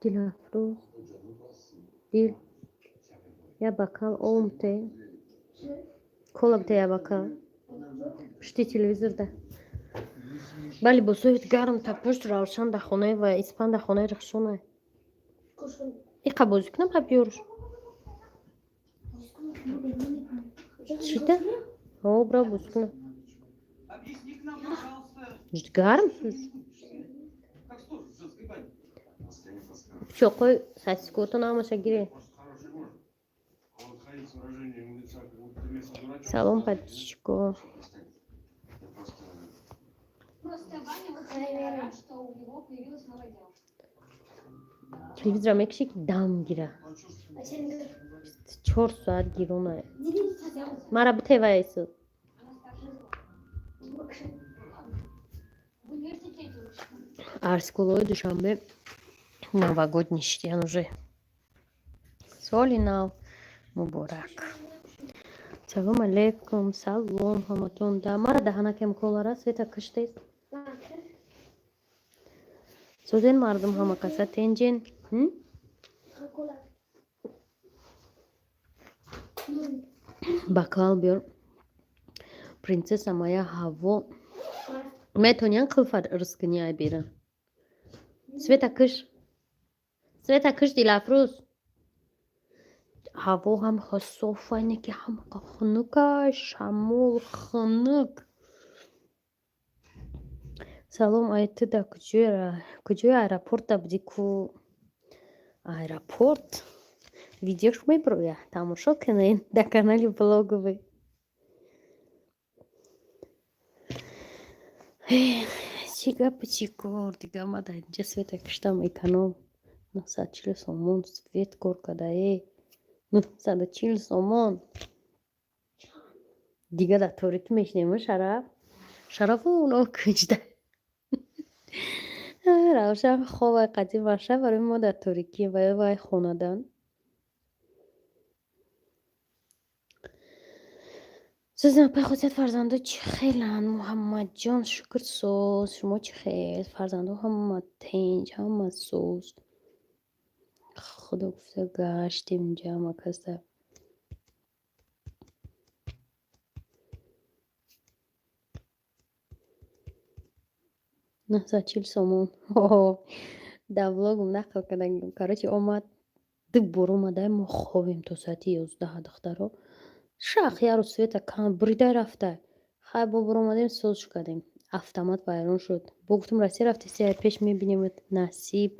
Dilafruz. Dil. Я бокал омте. Кола бте я бокал. Пушти телевизорда. Бали бо соҳит гарм та пушт равшан да хонаи ва испан да хонаи рахшона. Иқа бозӣ кунам ҳа биёрш. Шита? О, браво, бозӣ кунам. Гарм суш. Чоқой сосиското намаша гире. Салом, патичко. Телевизора мекиши ки дам гира. 4 соат гирона. Мара битеваесу. Арскулой душанбе. Новогодний штян уже. Соли нав. Муборак. Салом алейкум. Салом хаматон. Да мара даханакем колара света кыштес. Созен мардум ҳама каса тенҷен. Бакал биёр. Принцесса моя Ҳаво. Метониян қилфар ирскини ай бира. Света кыш. Света кыш Дилафрӯз. Ҳаво ҳам хософайне ки ҳамақа хунука шамол хунук. Салом ай ты да куҷои аэропорта будӣ ку? Аэропорт? Видеош меброя? Тамошо кунед да канали блоговый. Чӣ гапи чӣ кор дига омада инҷа света киштам эконом 940 сомон свет кор кадаe 940 сомон дига дар торикӣ мешинем шарафу уно куҷда равшан ховай қадим ваша барои мо дар торикӣ вай хонадан сӯзам пай хосият фарзандо чӣ хеланд муҳаммадҷон шукр соз шумо чӣ хел фарзандо ҳама тинҷ ҳама соз худо гуфта гаштем инҷа ҳама каса 940 сомон дар влогум нақл кардагим короче омад ду бор омадай мо ховем то соати 11 духтаро шах яро света кан бурида рафта хай бобур омадем соз кардем автомат вайрон шуд бо гуфтам Россия рафта 3 ай пеш мебинемат насиб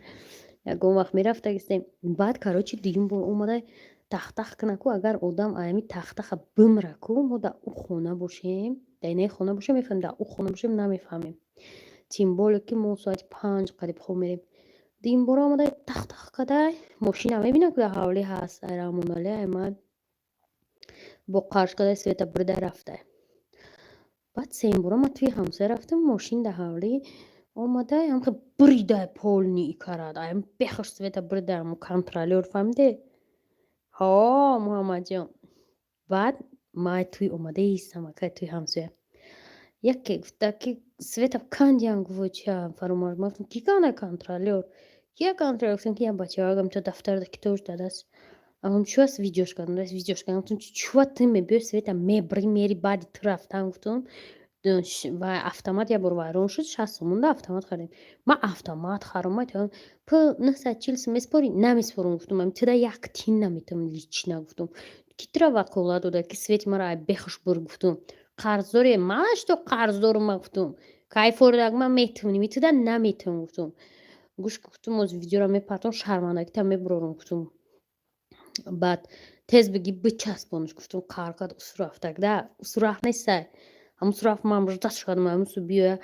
ягон вақт мерафта гистем баъд короче дигим бор омадай тахтах кунаку агар одам аями тахтаха бимраку мо дар у хона бошем дар инаи хона бошем мефаҳмем дар у хона бошем намефаҳмем тим боле ки мо соати 5 қариб хоб мерем дигим бора омадай тахтах кадай мошина мебинам ки дар ҳавлӣ ҳаст айрамонали аймад бо қарш кадай света бурида рафта баъд сеюм бора ма туи ҳамсоя рафтам мошин дар ҳавлӣ омадай ҳамқа буридай полнии карад аям бехош света бурида мо контролёр фаҳмиде ҳо муҳаммадҷон баъд май туи омада истам акай туи ҳамсоя яке гуфта ки света кандиан гувоча фаромӯш мафтум ки кандай контролёр кия контролёр гуфтам ки я бачаҳоям то дафтар да китобш дадаст амам чӯ аст видеош кардам даст видеош кардам гуфтам чӯ ты мебиёй света мебри мери баъди ту рафтан гуфтам ва автомат я бор вайрон шуд 60 сомон да автомат хардем ман автомат харом айтам п 940 меспори намеспорам гуфтам ам туда як тин наметам лично гуфтам ки тира ваколат дода ки свети мара ай бехош бур гуфтам қарздоре ман што қарздору ман гуфтам кайфордаг ман метавоним туда наметавонам гуфтам гӯш гуфтам оз видеора мепартам шармандагита мебурорам гуфтам баъд тез биги бичаспонш гуфтам қаркад усурафтак да усураф нестай ҳамун сураф ман ждаш кардам ҳамусу биёя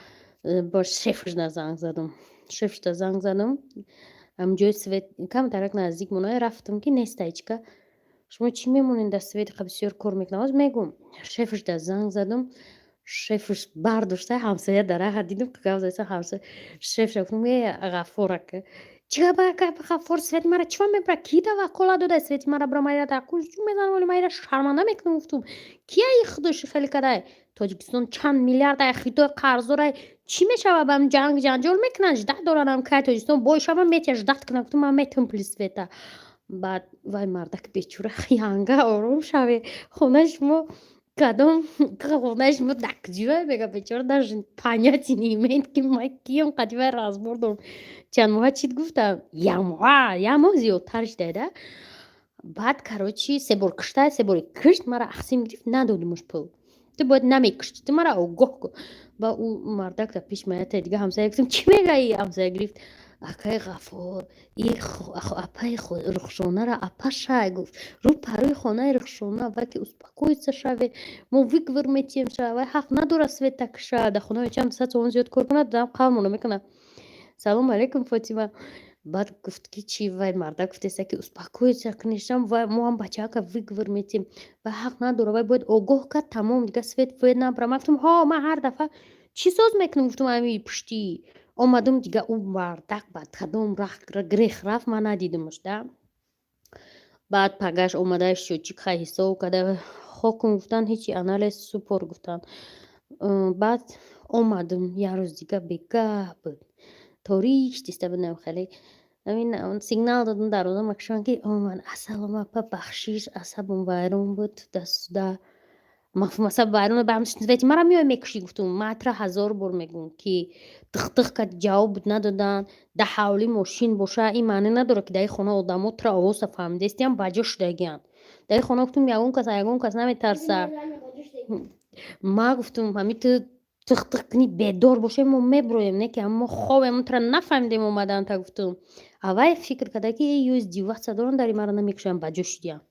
ба шефашда занг задам ҳамҷои свет камтарак наздик монае рафтам ки неста ҳечка шумо чӣ мемонед дар светиқа бисёр кор мекунам оз мегӯм шефашда занг задам шефаш бардошта ҳамсоя дараха дидам гап зада ҳамсоя шефша гуфтам гаффор ака чига бахафор Свети мара чӣ мебара? Ки таваққула дода Свети мара бара майра такуш чун мезанам вале майра шарманда мекунам гуфтум. Кия и худоши хеле кадай? Тоҷикистон чанд миллиардай хитои қарздорай чӣ мешава бам ҷанг ҷанҷол мекунанд ждат доранам кай Тоҷикистон бойшава метия ждат кунам гуфтум ман метавам пли Света. Баъд вай мардак бечура янга ором шаве хонаи шумо кадом хонаи шумо дакҷива мега бечора даже понятия не имеет ки ман киям қадивай разбор дорам. Чанд моҳа чит гуфтам? Як моҳ зиёдтар шидаида. Баъд короче се бор кышта се бори кышт мара ахсим гирифт надодимаш пул. Ту бояд намекушти, ту мара огоҳ кун. Ба ӯ мардак дар пеш меояд дига ҳамсая гуфтам чӣ мегаи? Ҳамсая гирифт акаи Ғаффор апаи Рухшонара апашай гуфт рӯ парои хонаи Рухшона вай ки успокоиться шаве мо выговор метиҳем шава вай ҳақ надорад Света киша дар хонаи чанд саат он зиёд кор кунад дам қавмона мекунад. Салом алейкум Фотима. Баъд гуфт ки чӣ вай мардак гуфтеста ки успокоиться кунешам вай мо ҳам бачаака выговор метиҳем вай ҳақ надорад вай бояд огоҳ кард тамом дига Свет бояд набра. Ман гуфтам ҳо ман ҳар дафъа чӣ соз мекунам гуфтам ҳамин пуштӣ омадам дига ӯ мардак ба кадом грех рафт ман надидимаш да. Баъд пагаш омадаи счётчик хай ҳисоб карда хокум гуфтан ҳичи анализ супор гуфтан. Баъд омадам як рӯз дига бегап буд ториш диста будам хеле ҳамин сигнал додам дароза мекушам ки омад ассалому апа бахшиш асабам вайрон буд дастуда мафҳум асаб вайрон бам Свети мара меои мекушӣ гуфтум матра 1000 бор мегӯм ки тих кард ҷавоб надодан дар ҳавли мошин боша ин маъне надорад ки дар ин хона одамо тра овоза фаҳмидестиам баҷо шудагианд. Дар ин хона гуфтум ягон кас наметарса. Ман гуфтум ҳамин ту тих кунӣ бедор бошем мо меброем не ки мо хобем тра нафаҳмидем омадан та гуфтум. Авай фикр карда ки ё издеваться доранд дар ин мара намекушам баҷо шудиям.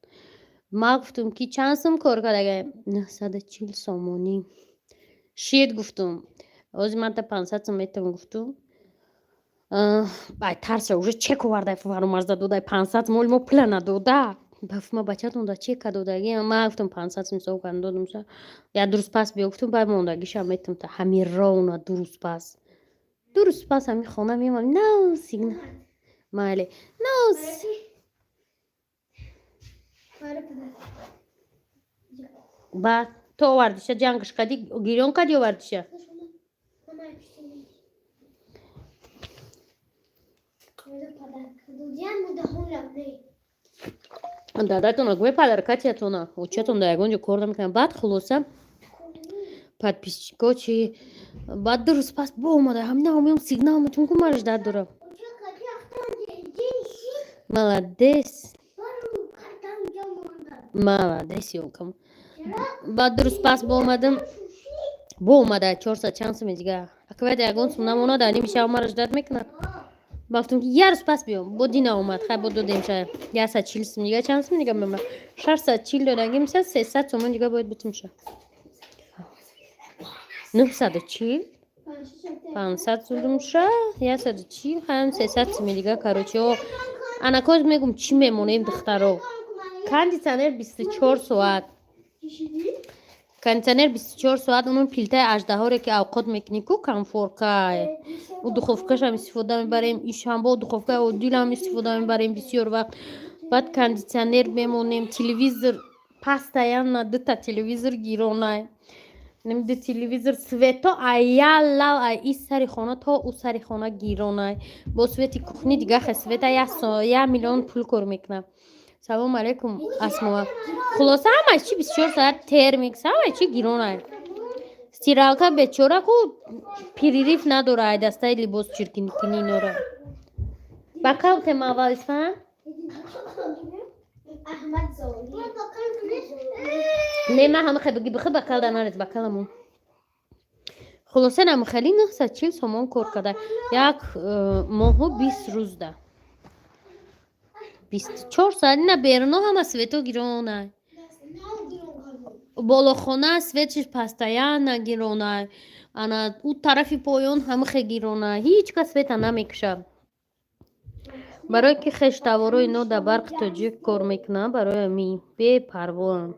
Ман гуфтум ки чанд сум кор кардагай 940 сомонӣ. Шед гуфтум ҳозир ман та 500 сум метавам гуфтум. Ай тарса уже чек овардай фаромарза додай 500 сум мо пула надода. Бафма бачатон да чека додаги ман гуфтам 500 сум ҳисоб кардам додам ша я дурустпас биё гуфтум бай мондагиша метавам та ҳамин ровна дурустпас ҳамин хона меомам на сигнал майли на ба то овардиша ҷангш кади гирён кади овардиша дадатона гӯи падаркатиатона учатон да ягон ҷо кор намекунам. Баъд хулоса подписчико чи баъд дурустпас бо омада ҳамин сигнал метавам ку мараш дад дорам. Молодец ёлкам. Баъд дурустпас бо омада 400 чанд сум дига аквай да ягон сум намонад ани миша мараш дад мекунад. Бафтум ки я рӯз пас биём бо дина омад хай бо додем ша 140 сум дига чанд сум дига мемар 640 додаги миша 300 сомон дига бояд битим ша 940 500 судум ша 140 ҳам 300 сум дига короче анакоз мегум чӣ мемонем духтаро кондитсионер 24 соат кондитсионер 24 соат оно пилтаи аждаҳоре ки авқот мекунӣ ку комфоркай у духовкашам истифода мебарем ишам бо духовкаи оддилам истифода мебарем бисёр вақт. Баъд кондитсионер мемонем телевизор постоянно дута телевизор гиронай ду телевизор свето аяла ай и сари хона то у сари хона гиронай бо свети кухни дига хе света 1 миллион пул кор мекунам. Салом алейкум Асмо. Хулоса ҳамаи чи 24 соат термикс ҳамаи чи гиронай. Стиралка бечора ку перерив надора ай дастаи либос чиркинкини нора. Бакал тема аввалисфан? Не ма ҳама хай бихи бакал да нарез бакаламон. Хулоса нам хали 940 сомон кор када. Як моҳу 20 рӯз да. 24 соат на берно ҳама свето гиронай. Болохона светиш постоянно гиронай. Ана у тарафи поён ҳама хе гиронай. Ҳеҷ кас света намекушад. барое ки хештаворо ино дар барқи тоҷик кор мекунанд барои ми бепарвоам.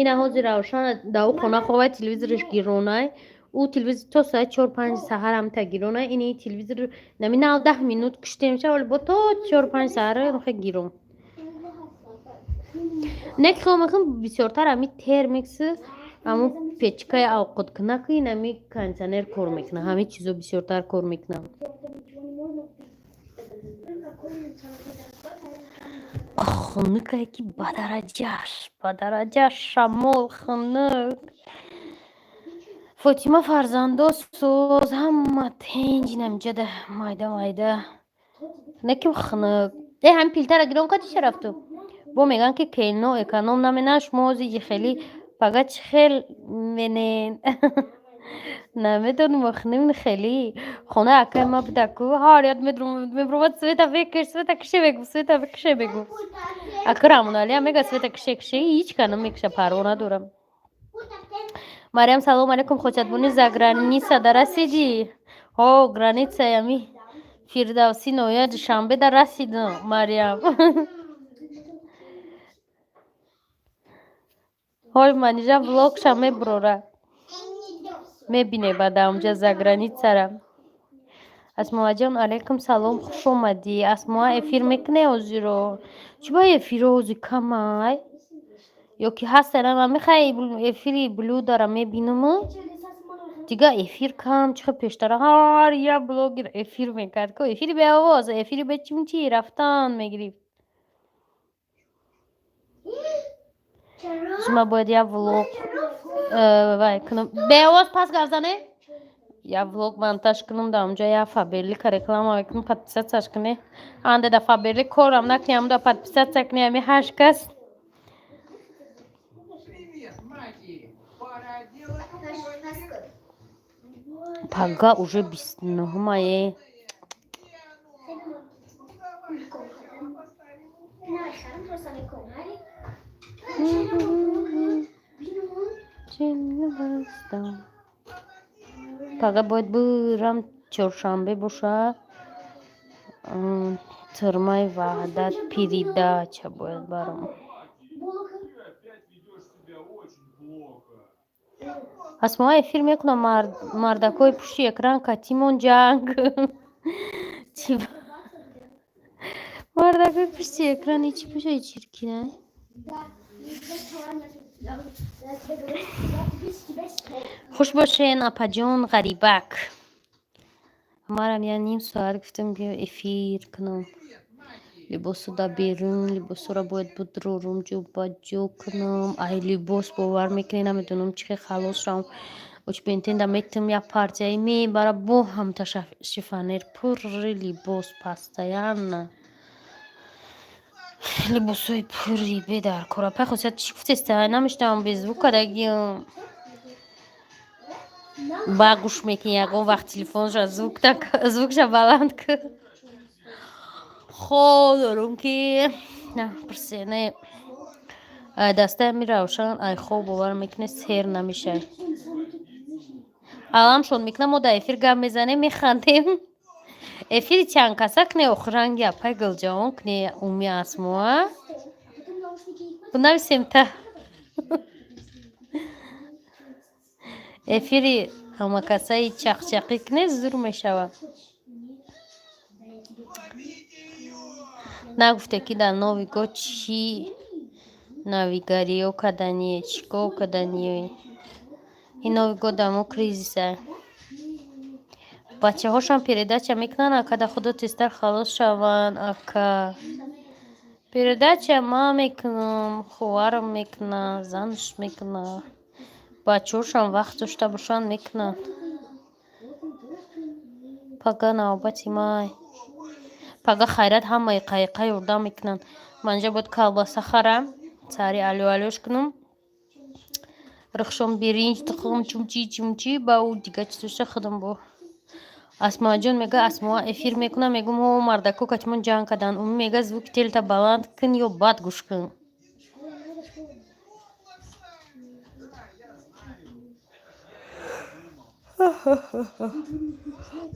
ина ҳозир равшан дар у хона ховай телевизориш гиронай او تلویزیون تا ساعت 4-5 سحر هم تگیرونه اینی تلویزیون نمی 9-10 minut کشتیم شد ولی با تا 4-5 سحر رو گیرم نک خواهم بسیارتر همی ترمیکس همون پیچکای اوقات کنه که نمی کانسنر کار میکنه همه چیزو بسیارتر کار میکنه خنک کی بدرجهش شمال خنک فاطمه فرزنده سوز همه تنج نمجده مایده نکیم خنک ده هم پیلتر گرون کدیش رفتو با میگن که کینو اکانوم نمیناش موزی خیلی فقط خیل منین نمیدونم مخنیم خیلی خونه اکه ما بدکو هاریت میبرومت سویتا فکر سویتا کشه بگو اکه رامون علی هم میگه سویتا کشه هیچ کنم میکشه پروانه دورم مریم سلام علیکم خوشت بونی زگرانیسا در رسیدی ها گرانیسا یمی فیردوسی نویا دوشنبه در رسیدم مریم های منیجا ولاگ شم میبروره میبینه بعد اونجا زگرانیسا را اسما جان علیکم سلام خوش اومدی اسما افیر میکنه اوزی رو چی با افیر اوزی کمای یا که هست من میخوای افیری بلو دارم میبینم دیگه افیر کم چه پیشتر هر یه بلوگر افیر میکرد که افیری به آواز افیری به چی رفتن میگریفت شما باید یه ولوگ کنم به آواز پس گردانه یه ولوگ منتاج کنم دا اونجا یه فابریک رکلام کنم پادپیسات کنه آنده دا فابریک کارم نکنیم دا پادپیسات کنیم هر کس Пога уже 29 Пога باید برم چهارشنبه باشه ترمای وحدت передача باید برم اسما افیر میکنم مردکای پشتی اکران کتیمون جنگ مردکای پشتی اکران چی پشه چیرکی نه خوش باشین اپا جون غریبک همارم یه نیم ساعت گفتم بیا افیر کنم لباسو دا بیرون لباسو را باید بدرورم جو کنم ای لباس باور میکنی نمیدونم چه خلاص شم وچ بینتین دا میتم یا پارچه می برا بو هم تا شفانر پر لباس پستایان لباسوی پری بدر کرا پا خودت چی گفتی نمیشتم بیزو کدگیم با گوش میکنی یکم وقت تلفنش زوکش بلند کرد خود دارم که نه پرسینه دسته می روشن ای خوب باور میکنه سیر نمیشه الان شون میکنم ما در افیر گم میزنه میخندیم افیر چند کسا کنه اخران گپای گلجاون کنه اومی اسموه بنویسیم تا افیری همه کسایی چقی کنه زور میشوه نگفته که در نویگو چی نویگاریو کدنیه چیکو کدنیه این نویگو دمو کریزیسه بچه هاشم передача میکنن اکا دا خودو تستر خلاص شون اکا передача ما میکنم خوارم میکنن زنش میکنن بچه هاشم وقت داشته باشن میکنن پگا نوبتی مای پگا خیرت همه قایقای اردا میکنن منجا بود کلباسه خرم سری الوش کنم رخشم برنج تخم چمچی با او دیگه چطوشه خودم با اسما جون میگه اسما افیر میکنه میگم او مردکو کچمون جان کدن اون میگه زوک تیل تا بلند کن یا باد گوش کن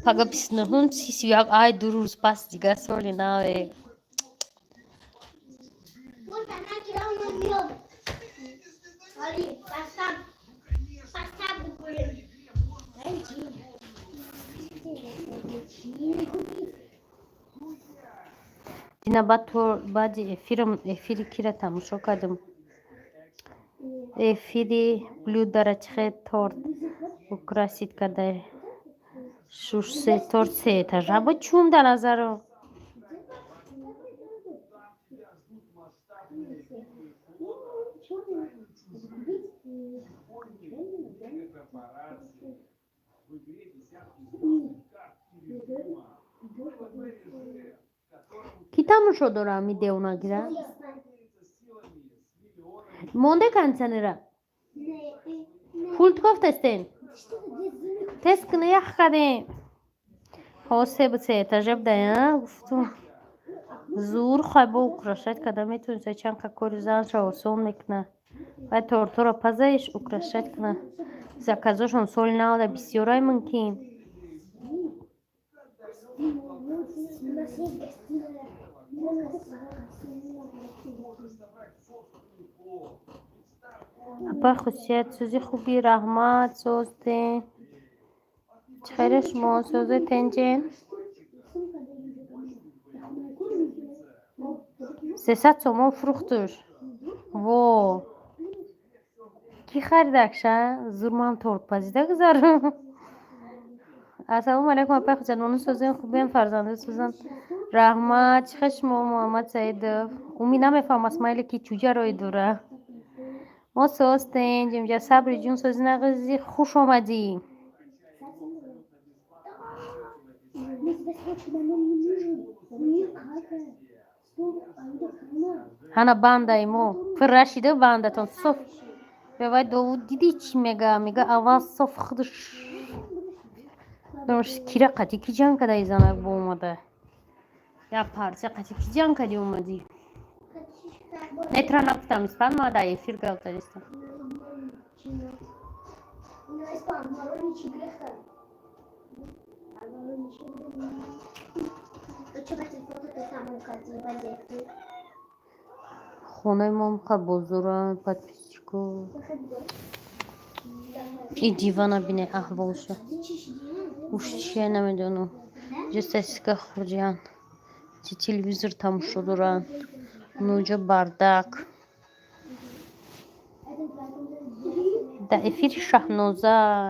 پگا 29 31 ay 2 روز پس دیگه سالی نوه دینا بعد افیری کی را تماشا کردم. افیری بلود داره چه تورت بکراسید کده شوش سه تورت سه etaja با چوم در نظر کی تماشا داره میده اونا گیره مونده کنسنه پولت گفت استین تست کنه یخ کده حاسه بسه etaja بده گفتم زور خواه با اکراشت کده میتونسته چند که کاری زنش رو آسان میکنه باید تورتورا پزایش اکراشت کنه زکازاشون سول ناده بسیارای ممکن اپا خصوصیت سوزی خوبی رحمت سوزده چخیر شما سوزه تنجین 300 تومان فروختش وو کی خریدکشه زور ما هم تورت پزیده گذارم السلام علیکم اپا خصوصیت منو سوزه خوبی هم فرزنده سوزن رحمت چخیر شما محمد سعید اومی نمیفهم اسمایل کی چوجه روی دوره ما سوستین جمجه صبر جون سوزی نقضی خوش آمدی هنه بنده ایمو فر رشیده بنده تون صف به داوود دیدی چی میگه اول صف خودش دمش کیره قطی کی جان کده ایزانه با اومده یا پارچه قطی کی جان کدی اومدی نترا نفتم اسپان ما دایی فیر گلتا نیستم خونه ما مقدر بزرگه подписчику این دیوانه بینه احوالشو уж چیه نمیدونم جستسیکا خورجیان چی تلویزور تماشا دارن اونجا بردک در افیر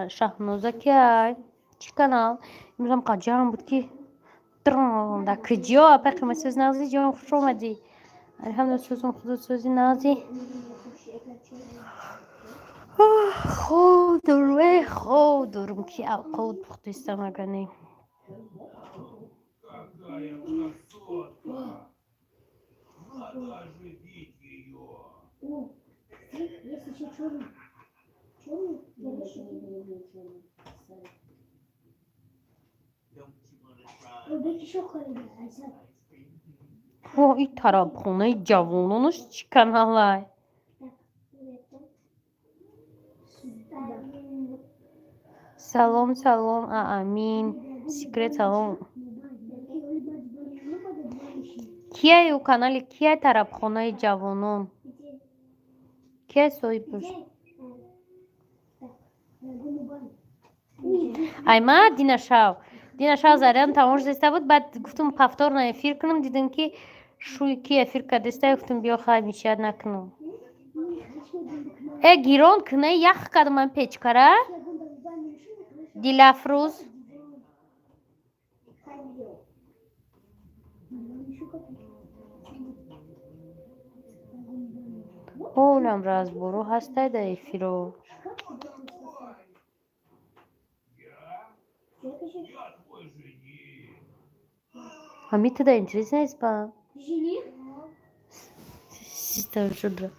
شهنوزه که چی کانال امروز هم قجارم بود که در کجا اپا قیمه سوز نازی جان خوش آمدی الحمدلله سوزم خود سوزی نازی خود دورم که القود بختیستم اگنی این طرف خونه جوانانش چی کناله سلام امین سیکرت سلام کیه یو کانال کیه طرف خونه جوانان کیه صاحبش ایما دینا شاو زریم تماش دسته بود بعد گفتم پفتار نه افیر کنم دیدم که شوی کی افیر کردسته گفتم بیا خواهد میشه نکنم گیران کنه یخ کدم من پیچ کره دیل افروز اولم راز برو هسته ده افیرو Hamita da интересная изба. Сестра Жудра.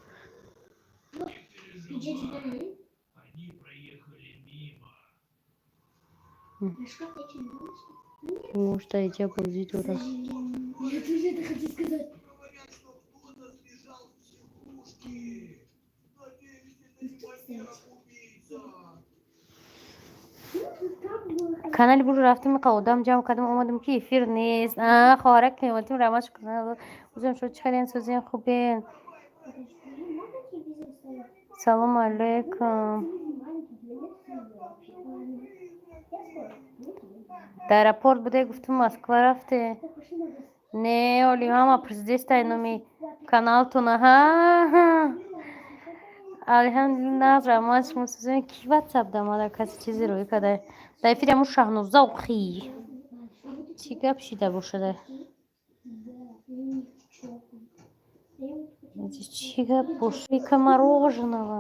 Может, я тебя повезу раз. Я тоже это хочу сказать. کانال برو رفتیم قدم جمع کردم اومدم که افیر نیست خارک اومدیم رمش کنم بودم شد چخیرین سوزین خوبه سلام علیکم در اپورت بوده گفتم مسکو رفته Не, Оли, мама, президента номи каналтуна. Ха. Алhamdulillah, рамаз шумо созем ки ватсапда мада каси чизи рӯй када. Дар эфири ҳамун Шаҳноза оқӣ. Чӣ гап шида бошада? Чӣ гап боши ка мороженого?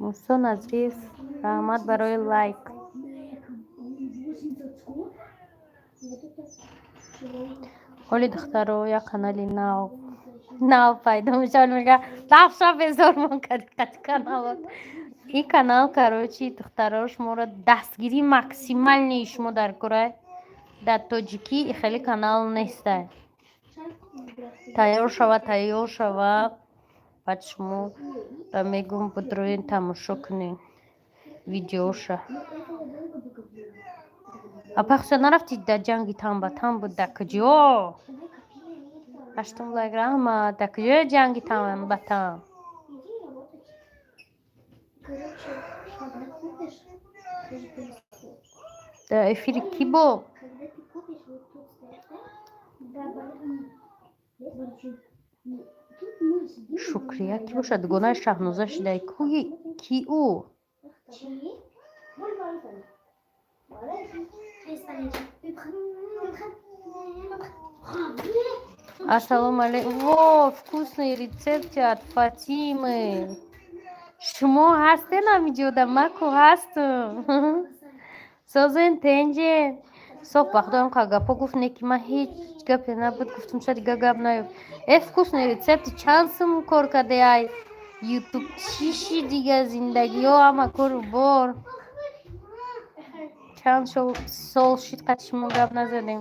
Муса Назриев, раҳмат барои лайк. Оли духтаро, як канали нав пайдо мешавад, мега дафша безор мон кадиқати каналот. Ин канал, короче, духтаро шуморо дастгирии максимальни шумо дар кораи дар тоҷикӣ хеле канал нестай. Тайёр шава, баъд шумо ра мегӯм будроин тамошо кунед видеоша. А пахша нарафти дар ҷанги там ба там буд дар куҷо? 8 лайк раҳмат. Дар куҷои ҷанги там ба там? Дар эфири ки бо? Шукрия ки бошад? Дугонаи Шаҳноза шидаи ки ӯ? Ассалому алейкум. Во, вкусный рецепт от Фатимы. Шумо ҳастен ҳамиҷода? Маку ҳастам. Созен тенҷен. Соф бахдоям ка гапо гуфт не ки ман ҳеҷ гапе набуд гуфтам шади гап наёфт. Вкусный рецепт чанд сум кор кардӣ ай ютуб? Чӣ шидига зиндагиё ҳама кору бор. Чанд сол шид қад шумо гап назадем.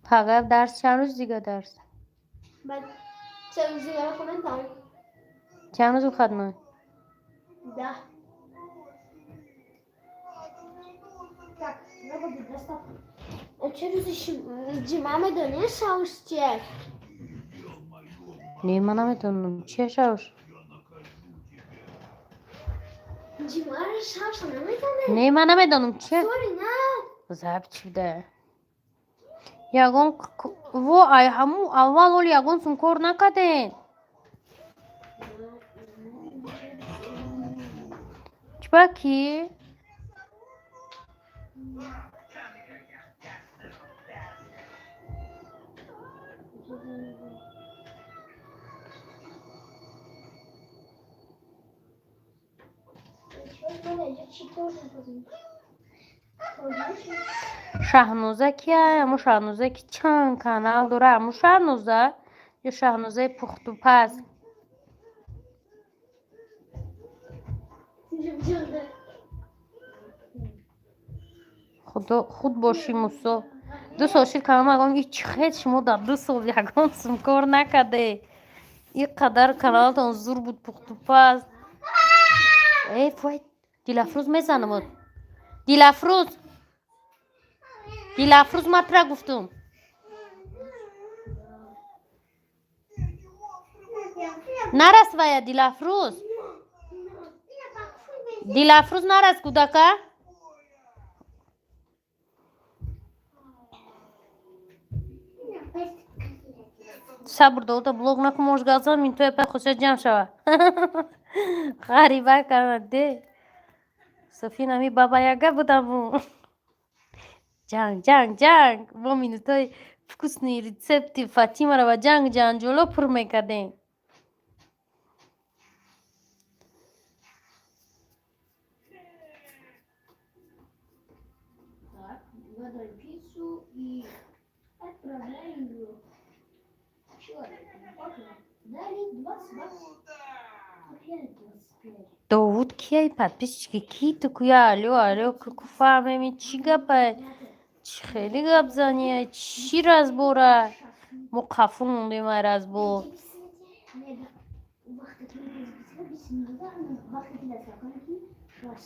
Фақат дарс чанд рӯз дига дарс? Чанд рӯз хатмай? 10. چه روزی جمعه میدونی شاوش چیه؟ نه من نمیدونم چیه شاوش؟ جمعه شاوش نمیدونی؟ نه من نمیدونم چیه؟ سوری نه زب چی ده؟ یگان وای همون اول ولی یگان سون کار نکردین چی باکی؟ Шаҳноза кия? Аму Шаҳноза ки чанд канал дора? Аму Шаҳноза ё Шаҳнозаи пухтупаз? худо худ боши Мусо. 2 сол шид канал магам ин чӣ хед шумо дар 2 сол ягон сум кор накарде? Ин қадар каналатон зур буд пухтупаз. Вай Дилафрӯз мезанамот. Дилафрӯз матра гуфтум. Нарасвая Дилафрӯз. Дилафрӯз нарас кудака? сабр дода блог накун мош газам ин то пай хусят ҷамъ шава. ғариба карде. Софина ми баба яга будаму. ҷанг. Мо минутаи вкусни рецепти Фатимаро ва ҷанҷоло пур мекардем. довуд кияй подписчики ки ту куя алё куфаҳмеми чӣ гапай чӣ хеле гап занияй чӣ разбора мо қафл мондем ай разбор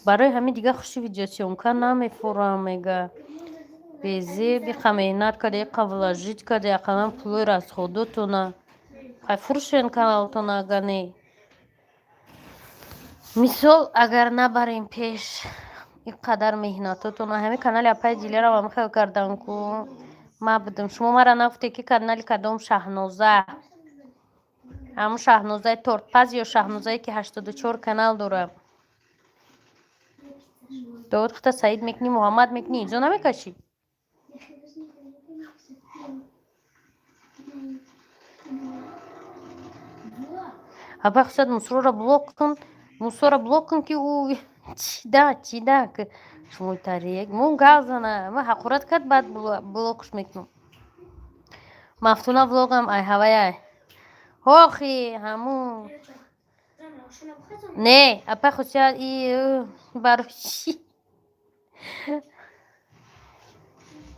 барои ҳамин дигар хуши видеосъёмка намефурам мега безе биқа меҳнат карда иқа вложить карда яканам пулои расходотона хай фурӯшен каналтона агар не мисол агар набарем пеш инқадар меҳнатотона ҳамин канали апай дилерам ҳамихел кардан ку ма будам шумо мара нафте ки канали кадом Шаҳноза ҳамун Шаҳнозаи тортпаз ё Шаҳнозае ки 84 канал дорам довуд хата Саид мекунӣ Муҳаммад мекунӣ инҷо намекашӣ апай хусад мусорро блок кун ки ӯ чида шумоитариек мун гав зана ма ҳақорат кард баъд блокш мекунам мафтуна влогам ай ҳаваяй охи ҳамун не апай хусад и барои чӣ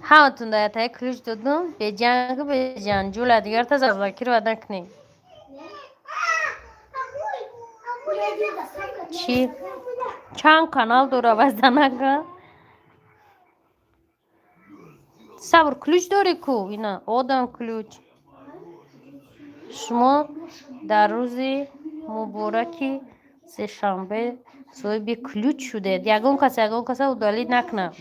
ҳаматун даятае ключ додум беҷангу беҷанҷула дигарта завлакир вадан кунем чӣ чанд канал дора вазданака сабр ключ дорӣ ку ина одам ключ шумо дар рӯзи мубораки сешанбе соҳиби ключ шудед ягон каса удалӣ накунад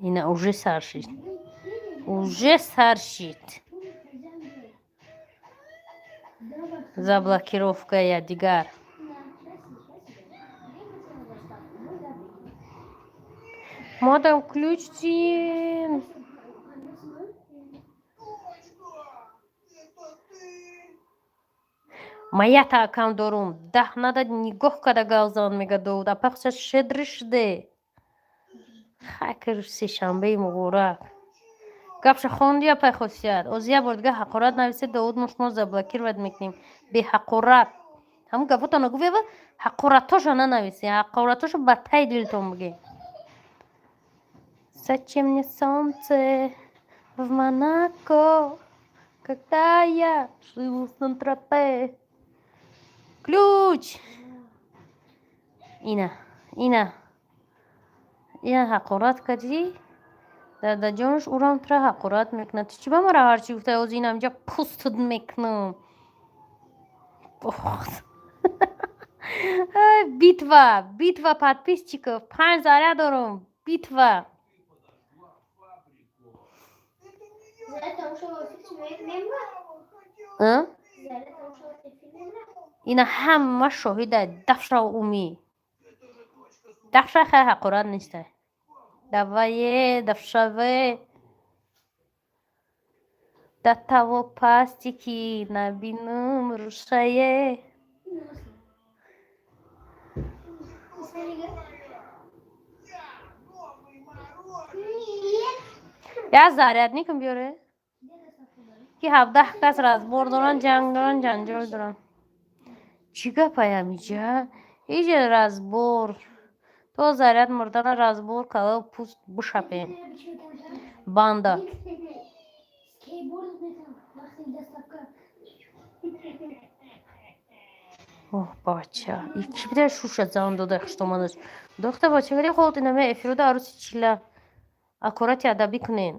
ина уже сар шид заблокировка я дигар модам ключ дин ман якта аккаунт дорум 10 надад нигоҳ карда галзан мега довуд апа хусад шедри шуде хакр сешанбеи муборак гапша хонди апай хусад ози я бор дигар ҳақорат нависед довуд мо шумо заблокировать мекунем беҳақорат ҳамун гапотона гуфева ҳақоратоша нанависе ҳақоратоша ба таи дилтон бигем зачем мне солнце в Монако когда я живу в Сан-Тропе ключ ина ҳақорат кардӣ дадаҷонш урам тура ҳақорат мекунад ту чӣ ба мара ҳарчӣ гуфта ози ина инҷа пустут мекунам битва подписчиков 5 заряд дорум битва ина ҳама шоҳида дафша уми дафша хай ҳақорат нестай давае давшаве до того пастики набинум рушае я зарядникам биёре ки 17 кас разбор доран ҷанг доран ҷанҷол доран чӣ гапай ҳамиҷа иҷа разбор то заряд мурдана разбор кала пуст бушапем банда бача ки бида шуша зан дода хуштомадаш дохта бача вале холт инаме эфирода аруси чила акорати адабӣ кунен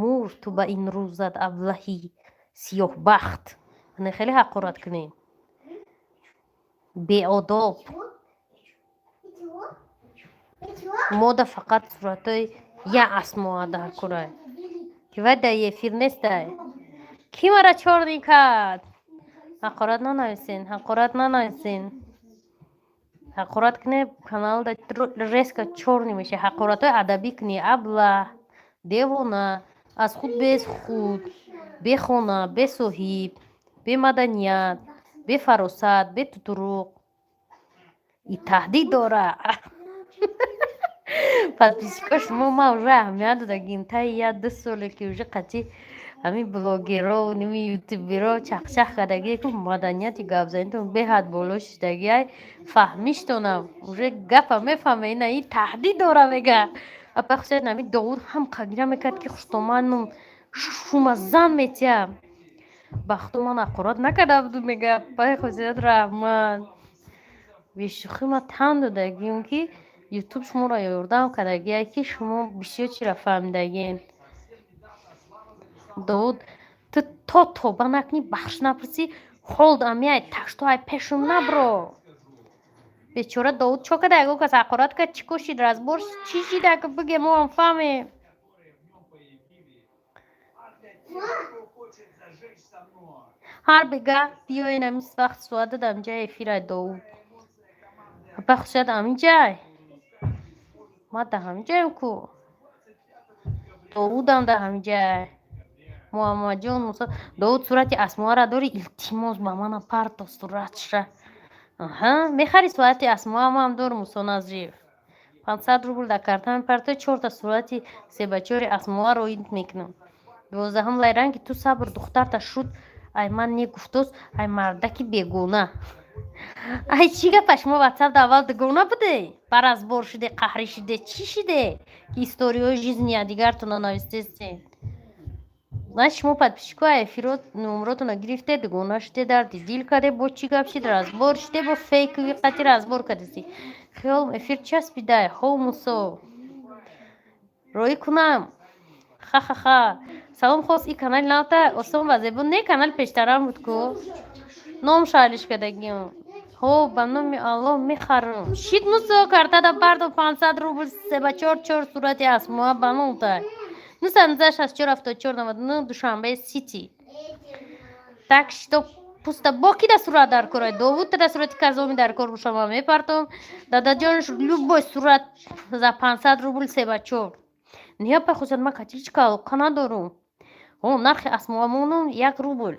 мур ту ба ин рӯзат авлаҳӣ сиёҳбахт ана хеле ҳақорат кунем беодоб мода фақат суратои я асмо адар курай ки вай дар эфир нестай ки мара чорни кард ҳақорат нанависен ҳақорат куне каналда резко чорни меша ҳақоратҳои адабӣ куни аблаҳ девона аз худ бехуд бехона бесоҳиб бемаданият бефаросат бетутуруқ и таҳдид дора подписчиков шумо ма уже аҳамият додагим таи 1-2 соле ки уже қатъи ҳамин блогерҳо ними ютуберҳо чақчақ кардаги ку маданияти гапзанитон беҳад боло шидаги ай фаҳмиштонам уже гапа мефаҳме ина ин таҳдид дора мега апа хусият нами Довуд ҳам қагира мекард ки хустоманум шума зан метиям бахто ман ақурат накарда буду мега пай хусият раҳмат бешухӣ ма тан додагим ки ютуб шуморо ёрдам кардагия ки шумо бисёр чиро фаҳмидагин Довуд ту то тоба накунӣ бахш напурсӣ холд амиай ташту ай пешум набро бечора Довуд чо када ягон кас ақурат кард чӣ кушид разбор чӣ шида ки биге мо ҳам фаҳмем ҳар бега биёен амис вақт суат дадам ҷай эфирай Довуд апа хусият амин ҷай ма да ҳамин ҷаем ку Довудам да ҳамин ҷай муҳаммадҷон муса Довуд сурати асмоара дори илтимос ба мана парто суратша аҳа мехари сурати асмоа мам дорум Мусо Назриев 500 рубл дар карта мепарто 4 та сурати себачори асмоаро инт мекунам 12 лайранги ту сабр духтарта шуд ай ман не гуфтост ай мардаки бегона ай чӣ гапа шумо ватсапда аввал дугона буде баразбор шуде қаҳрӣ шуде чӣ шуде ки историҳои жизни якдигартонро навистесте Знаете, шумо подписчикҳо эфирот номеротонро гирифте дугона шуде дарди дил карде бо чӣ гап шид разбор шуде бо фейкови қати разбор кардеси хиёлам эфир часпидай ҳо Мусо роӣ кунам ха салом хост и канали навта осон ва зебо не канали пештарам буд ку ном шайлиш кардагим ҳо ба номи Аллоҳ мехарам шид Мусо картада бардо 500 рубл себачор 4 сурати асмоа банонтай 064-74-99 Душанбе Сити. Так что пуста боки да сурат дар корай. Довуд да сурати казоми дар кор бушама мепартом. Дадаҷон любой сурат за 500 рубл себачор. Ния па хусад ма катичка алоқа надорум. О, нархи асмоамонум 1 рубл.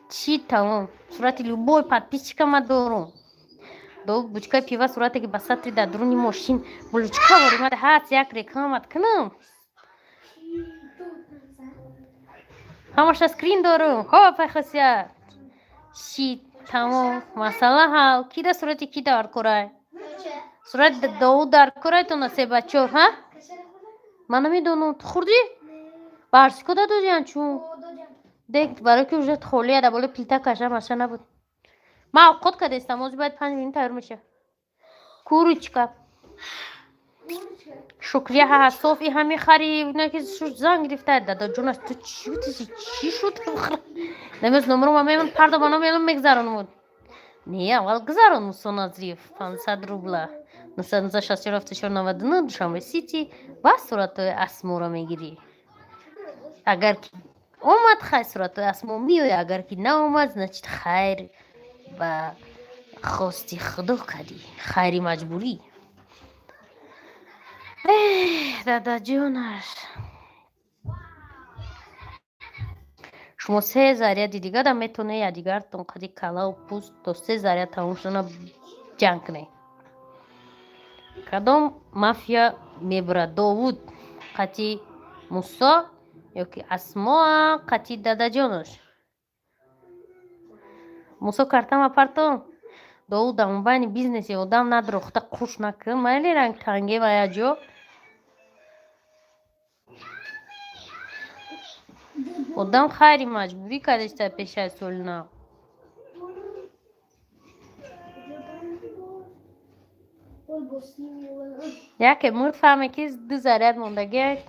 Чи тамом. Сурати любой подписчика ма дорум. Довуд бучка пива суратеги ба сатри дар дуруни мошин булучка воримад ҳаст як рекламат кунам. ҳамаша скрин дорум. Ҳо пахосият. Чи тамом. Масъала ҳал. Ки да сурати ки дар корай? Сурати Довуд дар корай то на себачор, ҳа? Ман намедонам. Ту хурдӣ? Барсико дадодиан чун? Дек барои ки уже холия да бола плита каша маша набуд. Ма овқот кардестам, ҳозир бояд 5 минут тайёр меша. Курочка. Шукрия ҳа соф и ҳами хари ина ки зан гирифта дадаҷонаш ту чӣ шуд? Намез номеро мемон парда ба номи элам мегзаронмуд. Не, аввал гузарон Мусо Назриев 500 рубла 064-74-99 Душанбе Сити ва суратҳои асморо мегирӣ. Агар ки омад хайр суратҳои асмо меояд, агар ки наомад значит хайр ба хости худо кардӣ, хайри маҷбурӣ. Дадаҷонаш шумо 3 заряди дига да метавонед якдигартон қади калаву пӯст то 3 заряд тамом шудана ҷанг кунед. Кадом мафия мебурад? Довуд қати Мусо ёки асмоа қати дадаҷонаш? Мусо картама партон Довуд дар монбайни бизнеси одам надрохта қуш накун майли ранг танге ва яҷо одам хайри маҷбурӣ кардашта пешаи соли нав. Яке мурд фаҳме ки 2 заряд мондагиак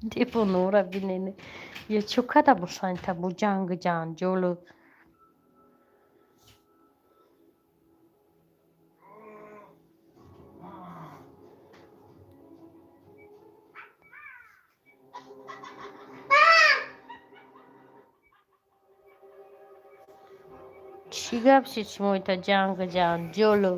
телефонора бинене я чо када бошанта бо ҷанг ҷанҷолу чӣ гап шид шумо ита ҷанг ҷанҷолу